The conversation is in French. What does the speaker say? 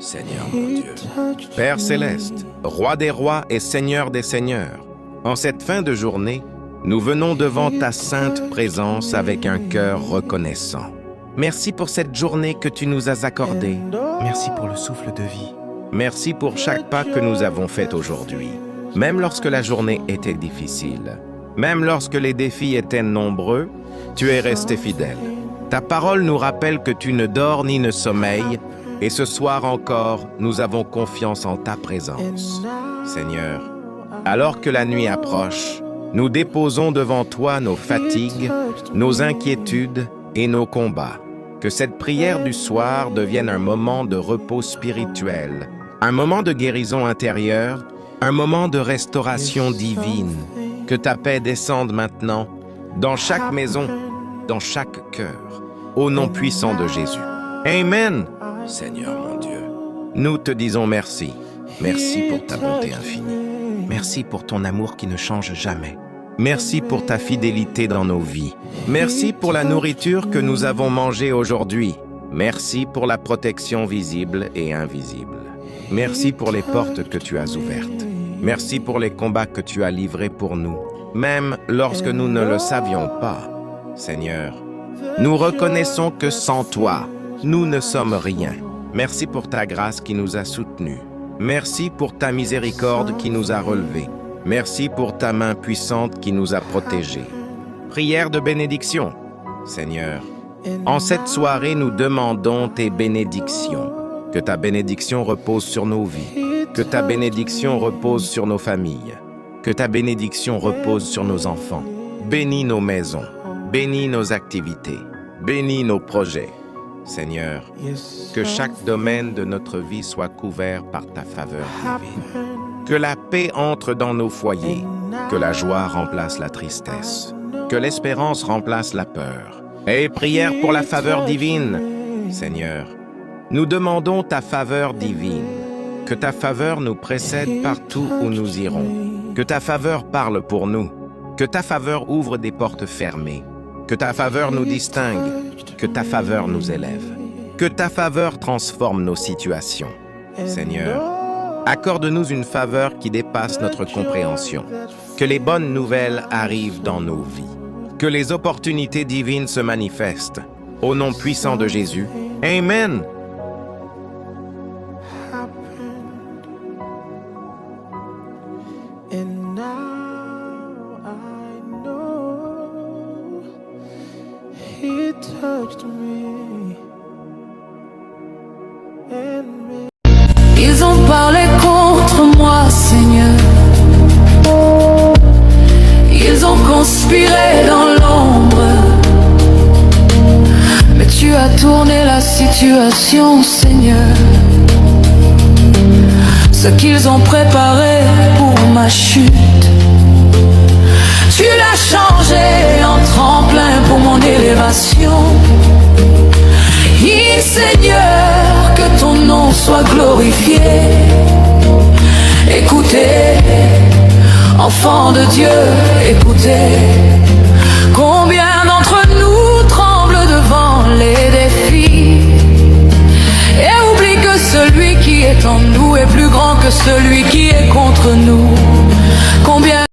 Seigneur mon Dieu. Père céleste, roi des rois et seigneur des seigneurs, en cette fin de journée, nous venons devant ta sainte présence avec un cœur reconnaissant. Merci pour cette journée que tu nous as accordée. Merci pour le souffle de vie. Merci pour chaque pas que nous avons fait aujourd'hui. Même lorsque la journée était difficile, même lorsque les défis étaient nombreux, tu es resté fidèle. Ta parole nous rappelle que tu ne dors ni ne sommeilles, et ce soir encore, nous avons confiance en ta présence. Seigneur, alors que la nuit approche, nous déposons devant toi nos fatigues, nos inquiétudes et nos combats. Que cette prière du soir devienne un moment de repos spirituel, un moment de guérison intérieure, un moment de restauration divine. Que ta paix descende maintenant dans chaque maison, dans chaque cœur, au nom puissant de Jésus. Amen. Seigneur mon Dieu, nous te disons merci. Merci pour ta bonté infinie. Merci pour ton amour qui ne change jamais. Merci pour ta fidélité dans nos vies. Merci pour la nourriture que nous avons mangée aujourd'hui. Merci pour la protection visible et invisible. Merci pour les portes que tu as ouvertes. Merci pour les combats que tu as livrés pour nous, même lorsque nous ne le savions pas. Seigneur, nous reconnaissons que sans toi, nous ne sommes rien. Merci pour ta grâce qui nous a soutenus. Merci pour ta miséricorde qui nous a relevés. Merci pour ta main puissante qui nous a protégés. Prière de bénédiction. Seigneur, en cette soirée, nous demandons tes bénédictions. Que ta bénédiction repose sur nos vies. Que ta bénédiction repose sur nos familles. Que ta bénédiction repose sur nos enfants. Bénis nos maisons. Bénis nos activités. Bénis nos projets. Seigneur, que chaque domaine de notre vie soit couvert par ta faveur divine. Que la paix entre dans nos foyers, que la joie remplace la tristesse, que l'espérance remplace la peur. Et prière pour la faveur divine. Seigneur, nous demandons ta faveur divine, que ta faveur nous précède partout où nous irons, que ta faveur parle pour nous, que ta faveur ouvre des portes fermées, que ta faveur nous distingue, que ta faveur nous élève, que ta faveur transforme nos situations. Seigneur, accorde-nous une faveur qui dépasse notre compréhension, que les bonnes nouvelles arrivent dans nos vies, que les opportunités divines se manifestent. Au nom puissant de Jésus, Amen. He touched me and me. Ils ont parlé contre moi, Seigneur. Ils ont conspiré dans l'ombre. Mais tu as tourné la situation, Seigneur. Ce qu'ils ont préparé pour ma chute, tu l'as changé en tremplin pour mon élévation. Seigneur, que ton nom soit glorifié. Écoutez, enfants de Dieu, écoutez. Combien d'entre nous tremblent devant les défis et oublient que celui qui est en nous est plus grand que celui qui est contre nous.